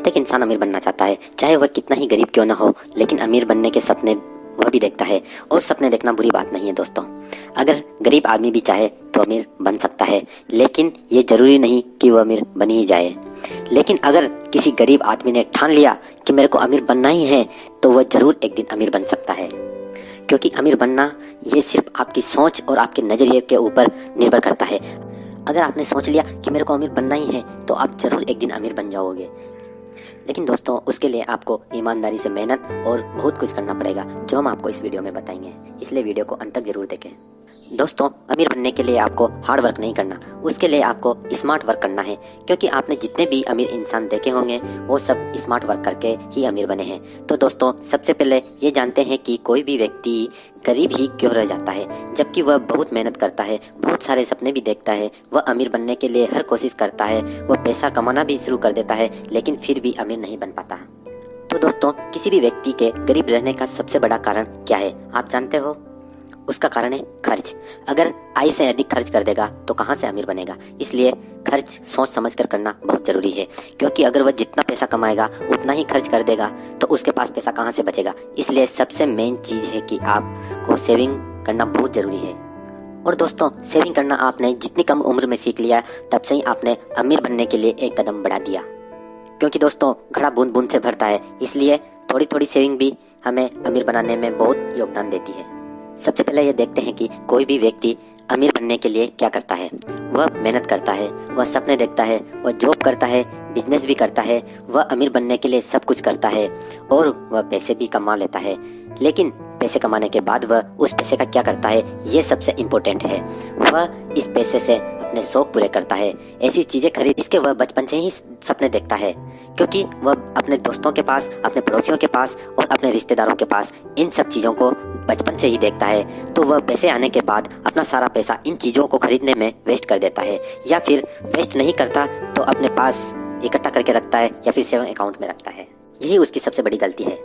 प्रत्येक इंसान अमीर बनना चाहता है, चाहे वह कितना ही गरीब क्यों ना हो, लेकिन अमीर बनने के सपने वह भी देखता है। और सपने देखना बुरी बात नहीं है दोस्तों। अगर गरीब आदमी भी चाहे तो अमीर बन सकता है, लेकिन ये जरूरी नहीं कि वह अमीर बन ही जाए। लेकिन अगर किसी गरीब आदमी ने ठान लिया कि मेरे को अमीर बनना ही है, तो वह जरूर एक दिन अमीर बन सकता है। क्योंकि अमीर बनना ये सिर्फ आपकी सोच और आपके नजरिए के ऊपर निर्भर करता है। अगर आपने सोच लिया कि मेरे को अमीर बनना ही है, तो आप जरूर एक दिन अमीर बन जाओगे। लेकिन दोस्तों, उसके लिए आपको ईमानदारी से मेहनत और बहुत कुछ करना पड़ेगा, जो हम आपको इस वीडियो में बताएंगे। इसलिए वीडियो को अंत तक जरूर देखें। दोस्तों, अमीर बनने के लिए आपको हार्ड वर्क नहीं करना, उसके लिए आपको स्मार्ट वर्क करना है। क्योंकि आपने जितने भी अमीर इंसान देखे होंगे, वो सब स्मार्ट वर्क करके ही अमीर बने हैं। तो दोस्तों, सबसे पहले ये जानते हैं कि कोई भी व्यक्ति गरीब ही क्यों रह जाता है, जबकि वह बहुत मेहनत करता है, बहुत सारे सपने भी देखता है, वह अमीर बनने के लिए हर कोशिश करता है, वह पैसा कमाना भी शुरू कर देता है, लेकिन फिर भी अमीर नहीं बन पाता। तो दोस्तों, किसी भी व्यक्ति के गरीब रहने का सबसे बड़ा कारण क्या है, आप जानते हो? उसका कारण है खर्च। अगर आय से अधिक खर्च कर देगा तो कहाँ से अमीर बनेगा। इसलिए खर्च सोच समझ कर करना बहुत जरूरी है। क्योंकि अगर वह जितना पैसा कमाएगा उतना ही खर्च कर देगा, तो उसके पास पैसा कहाँ से बचेगा। इसलिए सबसे मेन चीज है कि आपको सेविंग करना बहुत जरूरी है। और दोस्तों, सेविंग करना आपने जितनी कम उम्र में सीख लिया, तब से ही आपने अमीर बनने के लिए एक कदम बढ़ा दिया। क्योंकि दोस्तों, घड़ा बूंद बूंद से भरता है, इसलिए थोड़ी थोड़ी सेविंग भी हमें अमीर बनाने में बहुत योगदान देती है। सबसे पहले ये देखते हैं कि कोई भी व्यक्ति अमीर बनने के लिए क्या करता है। वह मेहनत करता है, वह सपने देखता है, वह जॉब करता है, बिजनेस भी करता है, वह अमीर बनने के लिए सब कुछ करता है और वह पैसे भी कमा लेता है। लेकिन पैसे कमाने के बाद वह उस पैसे का क्या करता है, ये सबसे इम्पोर्टेंट है। वह इस पैसे से अपने शौक पूरे करता है, ऐसी चीजें खरीद जिसके वह बचपन से ही सपने देखता है। क्योंकि वह अपने दोस्तों के पास, अपने पड़ोसियों के पास और अपने रिश्तेदारों के पास इन सब चीजों को बचपन से ही देखता है, तो वह पैसे आने के बाद अपना सारा पैसा इन चीजों को खरीदने में वेस्ट कर देता है। या फिर वेस्ट नहीं करता तो अपने पास इकट्ठा करके रखता है या फिर सेविंग अकाउंट में रखता है। यही उसकी सबसे बड़ी गलती है।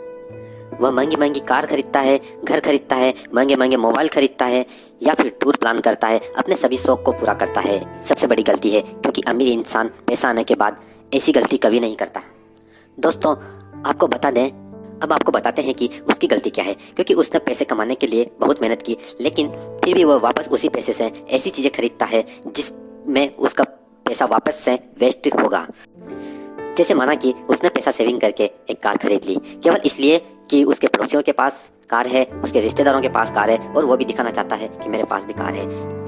वह महंगी महंगी कार खरीदता है, घर खरीदता है, महंगे महंगे मोबाइल खरीदता है या फिर टूर प्लान करता है, अपने सभी शौक को पूरा करता है। सबसे बड़ी गलती है, क्योंकि अमीर इंसान पैसा आने के बाद ऐसी गलती कभी नहीं करता। दोस्तों, आपको बता दें, अब आपको बताते हैं कि उसकी गलती क्या है। क्योंकि उसने पैसे कमाने के लिए बहुत मेहनत की, लेकिन फिर भी वह वापस उसी पैसे से ऐसी चीजें खरीदता है जिसमें उसका पैसा वापस से वेस्ट होगा। जैसे माना कि उसने पैसा सेविंग करके एक कार खरीद ली, केवल इसलिए कि उसके पड़ोसियों के पास कार है, उसके रिश्तेदारों के पास कार है और वो भी दिखाना चाहता है कि मेरे पास भी कार है।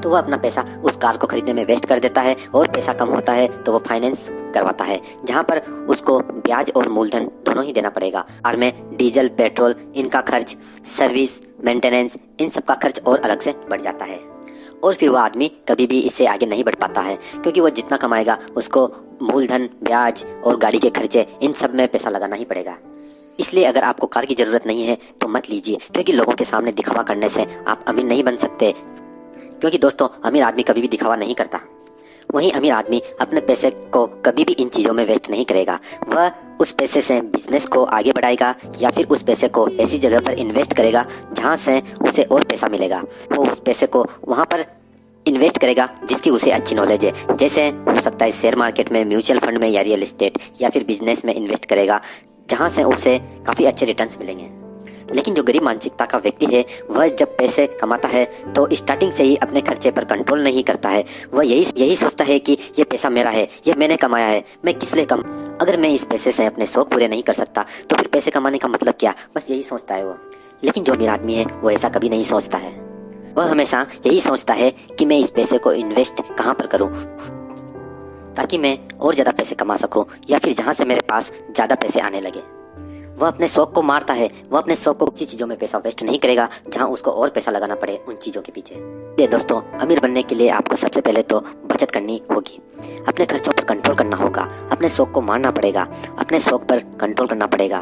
तो वह अपना पैसा उस कार को खरीदने में वेस्ट कर देता है और पैसा कम होता है तो वो फाइनेंस करवाता है, जहाँ पर उसको ब्याज और मूलधन दोनों ही देना पड़ेगा। कार में डीजल, पेट्रोल, इनका खर्च, सर्विस, मेंटेनेंस, इन सब का खर्च और अलग से बढ़ जाता है। और फिर वह आदमी कभी भी इससे आगे नहीं बढ़ पाता है, क्योंकि वह जितना कमाएगा उसको मूलधन, ब्याज और गाड़ी के खर्चे, इन सब में पैसा लगाना ही पड़ेगा। इसलिए अगर आपको कार की जरूरत नहीं है तो मत लीजिए, क्योंकि लोगों के सामने दिखावा करने से आप अमीर नहीं बन सकते। क्योंकि दोस्तों, अमीर आदमी कभी भी दिखावा नहीं करता। वहीं अमीर आदमी अपने पैसे को कभी भी इन चीजों में वेस्ट नहीं करेगा। वह उस पैसे से बिजनेस को आगे बढ़ाएगा या फिर उस पैसे को ऐसी जगह पर इन्वेस्ट करेगा जहां से उसे और पैसा मिलेगा। वो उस पैसे को वहां पर इन्वेस्ट करेगा जिसकी उसे अच्छी नॉलेज है। जैसे हो सकता है शेयर मार्केट में, म्यूचुअल फंड में या रियल एस्टेट, या फिर बिजनेस में इन्वेस्ट करेगा जहां से उसे काफी अच्छे रिटर्न्स मिलेंगे। लेकिन जो गरीब मानसिकता का व्यक्ति है, वह जब पैसे कमाता है तो स्टार्टिंग से ही अपने खर्चे पर कंट्रोल नहीं करता है। वह यही सोचता है कि ये पैसा मेरा है, ये मैंने कमाया है, मैं किस लिए अगर मैं इस पैसे से अपने शौक पूरे नहीं कर सकता तो फिर पैसे कमाने का मतलब क्या, बस यही सोचता है वो। लेकिन जो अमीर आदमी है वो ऐसा कभी नहीं सोचता है। वह हमेशा यही सोचता है कि मैं इस पैसे को इन्वेस्ट कहाँ पर करूँ ताकि मैं और ज्यादा पैसे कमा सकूं, या फिर जहां से मेरे पास ज्यादा पैसे आने लगे। वह अपने शौक को मारता है। वह अपने शौक को किसी चीजों में पैसा वेस्ट नहीं करेगा जहां उसको और पैसा लगाना पड़े उन चीजों के पीछे। ये दोस्तों, अमीर बनने के लिए आपको सबसे पहले तो बचत करनी होगी, अपने खर्चों पर कंट्रोल करना होगा, अपने शौक को मारना पड़ेगा, अपने शौक पर कंट्रोल करना पड़ेगा।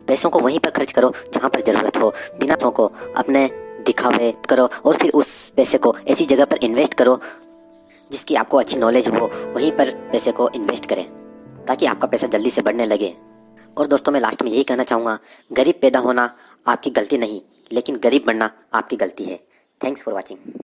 पैसों को वहीं पर खर्च करो जहां पर जरूरत हो, बिना पैसों को अपने दिखावे करो, और फिर उस पैसे को ऐसी जगह पर इन्वेस्ट करो जिसकी आपको अच्छी नॉलेज हो। वहीं पर पैसे को इन्वेस्ट करें ताकि आपका पैसा जल्दी से बढ़ने लगे। और दोस्तों, मैं लास्ट में यही कहना चाहूँगा, गरीब पैदा होना आपकी गलती नहीं, लेकिन गरीब बनना आपकी गलती है। Thanks for watching.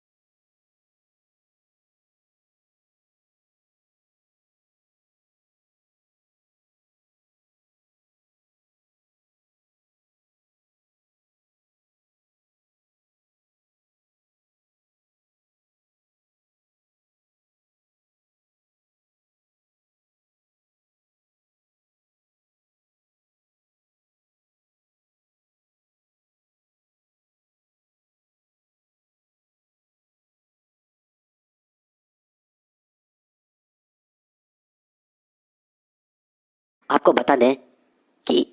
आपको बता दें कि